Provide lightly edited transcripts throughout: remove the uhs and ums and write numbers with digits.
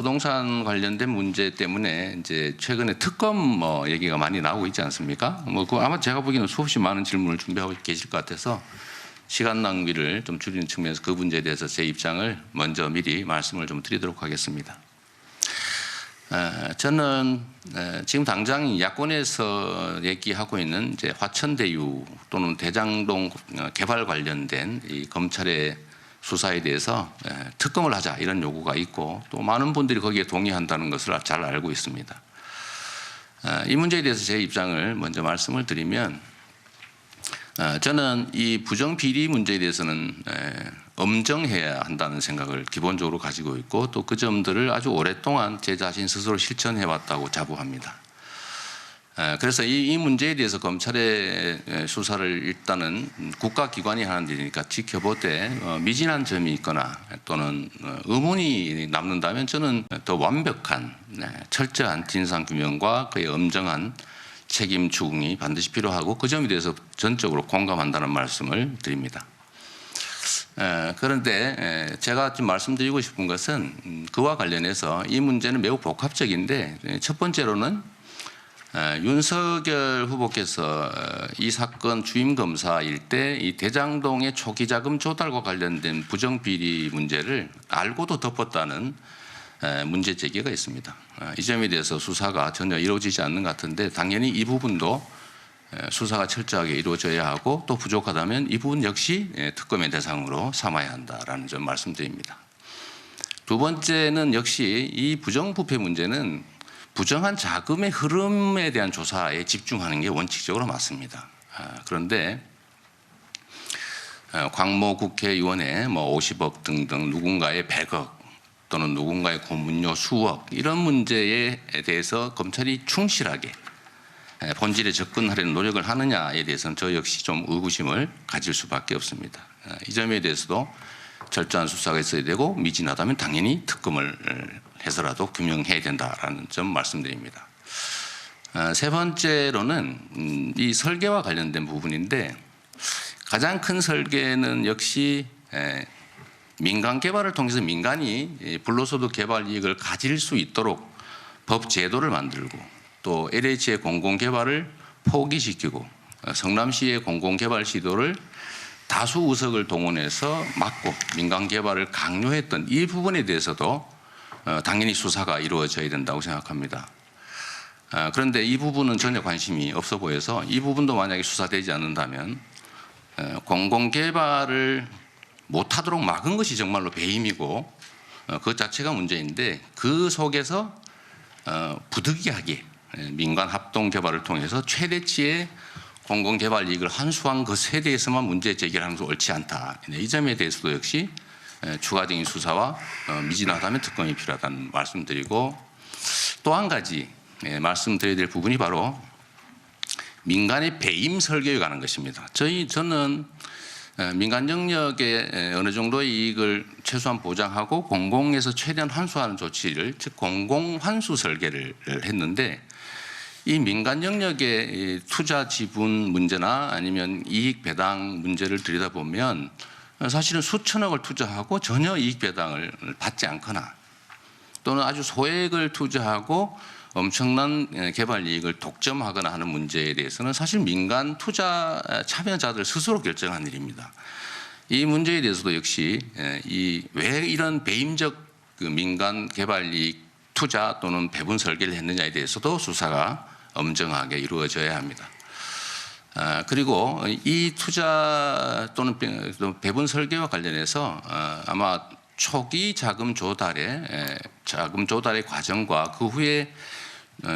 부동산 관련된 문제 때문에 이제 최근에 특검 얘기가 많이 나오고 있지 않습니까? 그 아마 제가 보기에는 수없이 많은 질문을 준비하고 계실 것 같아서 시간 낭비를 좀 줄이는 측면에서 그 문제에 대해서 제 입장을 먼저 미리 말씀을 좀 드리도록 하겠습니다. 저는 지금 당장 야권에서 얘기하고 있는 이제 화천대유 또는 대장동 개발 관련된 이 검찰의 수사에 대해서 특검을 하자 이런 요구가 있고 또 많은 분들이 거기에 동의한다는 것을 잘 알고 있습니다. 이 문제에 대해서 제 입장을 먼저 말씀을 드리면 저는 이 부정비리 문제에 대해서는 엄정해야 한다는 생각을 기본적으로 가지고 있고 또 그 점들을 아주 오랫동안 제 자신 스스로 실천해 왔다고 자부합니다. 그래서 이 문제에 대해서 검찰의 수사를 일단은 국가기관이 하는 일이니까 지켜보되 미진한 점이 있거나 또는 의문이 남는다면 저는 더 완벽한 철저한 진상규명과 그의 엄정한 책임 추궁이 반드시 필요하고 그 점에 대해서 전적으로 공감한다는 말씀을 드립니다. 그런데 제가 지금 말씀드리고 싶은 것은 그와 관련해서 이 문제는 매우 복합적인데 첫 번째로는 윤석열 후보께서 이 사건 주임 검사일 때 이 대장동의 초기 자금 조달과 관련된 부정비리 문제를 알고도 덮었다는 문제 제기가 있습니다. 이 점에 대해서 수사가 전혀 이루어지지 않는 것 같은데 당연히 이 부분도 수사가 철저하게 이루어져야 하고 또 부족하다면 이 부분 역시 특검의 대상으로 삼아야 한다라는 점 말씀드립니다. 두 번째는 역시 이 부정부패 문제는 부정한 자금의 흐름에 대한 조사에 집중하는 게 원칙적으로 맞습니다. 그런데 광모 국회의원의 50억 등등 누군가의 100억 또는 누군가의 고문료 수억 이런 문제에 대해서 검찰이 충실하게 본질에 접근하려는 노력을 하느냐에 대해서는 저 역시 좀 의구심을 가질 수밖에 없습니다. 이 점에 대해서도 철저한 수사가 있어야 되고 미진하다면 당연히 특검을 해서라도 규명해야 된다라는 점 말씀드립니다. 세 번째로는 이 설계와 관련된 부분인데 가장 큰 설계는 역시 민간 개발을 통해서 민간이 불로소득 개발 이익을 가질 수 있도록 법 제도를 만들고 또 LH의 공공개발을 포기시키고 성남시의 공공개발 시도를 다수 의석을 동원해서 막고 민간 개발을 강요했던 이 부분에 대해서도 당연히 수사가 이루어져야 된다고 생각합니다. 그런데 이 부분은 전혀 관심이 없어 보여서 이 부분도 만약에 수사되지 않는다면 공공개발을 못하도록 막은 것이 정말로 배임이고 그 자체가 문제인데 그 속에서 부득이하게 민간 합동개발을 통해서 최대치의 공공개발 이익을 환수한 것에 대해서만 문제 제기를 하는 것은 옳지 않다. 이 점에 대해서도 역시 추가적인 수사와 미진하다면 특검이 필요하다는 말씀드리고 또 한 가지 말씀드려야 될 부분이 바로 민간의 배임 설계에 관한 것입니다. 저는 민간 영역에 어느 정도의 이익을 최소한 보장하고 공공에서 최대한 환수하는 조치를 즉 공공환수 설계를 했는데 이 민간 영역의 투자 지분 문제나 아니면 이익 배당 문제를 들여다보면 사실은 수천억을 투자하고 전혀 이익 배당을 받지 않거나 또는 아주 소액을 투자하고 엄청난 개발 이익을 독점하거나 하는 문제에 대해서는 사실 민간 투자 참여자들 스스로 결정한 일입니다. 이 문제에 대해서도 역시 왜 이런 배임적 민간 개발 이익 투자 또는 배분 설계를 했느냐에 대해서도 수사가 엄정하게 이루어져야 합니다. 그리고 이 투자 또는 배분 설계와 관련해서 아마 초기 자금 조달의 과정과 그 후에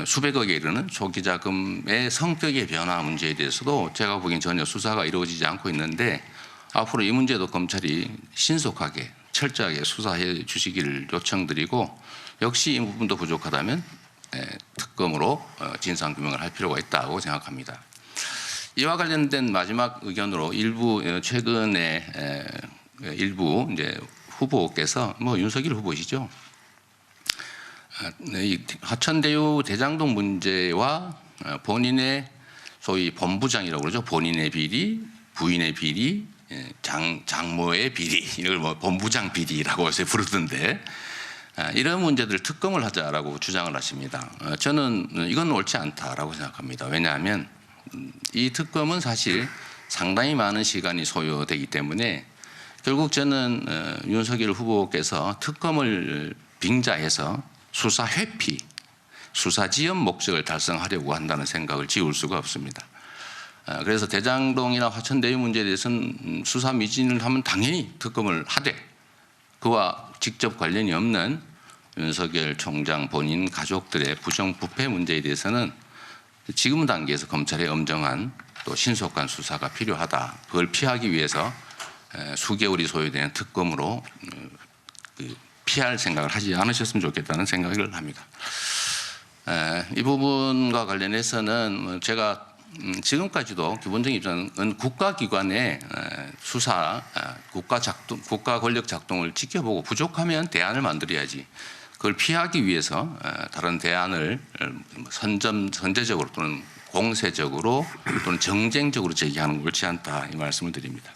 수백억에 이르는 초기 자금의 성격의 변화 문제에 대해서도 제가 보기엔 전혀 수사가 이루어지지 않고 있는데 앞으로 이 문제도 검찰이 신속하게 철저하게 수사해 주시기를 요청드리고 역시 이 부분도 부족하다면 특검으로 진상규명을 할 필요가 있다고 생각합니다. 이와 관련된 마지막 의견으로 최근에 일부 이제 후보께서 윤석열 후보시죠. 이 화천대유 대장동 문제와 본인의 소위 본부장이라고 그러죠. 본인의 비리, 부인의 비리, 장모의 비리 이걸 본부장 비리라고 해서 부르던데 이런 문제들 특검을 하자라고 주장을 하십니다. 저는 이건 옳지 않다라고 생각합니다. 왜냐하면 이 특검은 사실 상당히 많은 시간이 소요되기 때문에 결국 저는 윤석열 후보께서 특검을 빙자해서 수사 회피, 수사 지연 목적을 달성하려고 한다는 생각을 지울 수가 없습니다. 그래서 대장동이나 화천대유 문제에 대해서는 수사 미진을 하면 당연히 특검을 하되 그와 직접 관련이 없는 윤석열 총장 본인 가족들의 부정부패 문제에 대해서는 지금 단계에서 검찰의 엄정한 또 신속한 수사가 필요하다. 그걸 피하기 위해서 수개월이 소요되는 특검으로 피할 생각을 하지 않으셨으면 좋겠다는 생각을 합니다. 이 부분과 관련해서는 제가 지금까지도 기본적인 입장은 국가기관의 수사, 국가 권력 작동을 지켜보고 부족하면 대안을 만들어야지. 그걸 피하기 위해서 다른 대안을 선제적으로 또는 공세적으로 또는 정쟁적으로 제기하는 건 옳지 않다 이 말씀을 드립니다.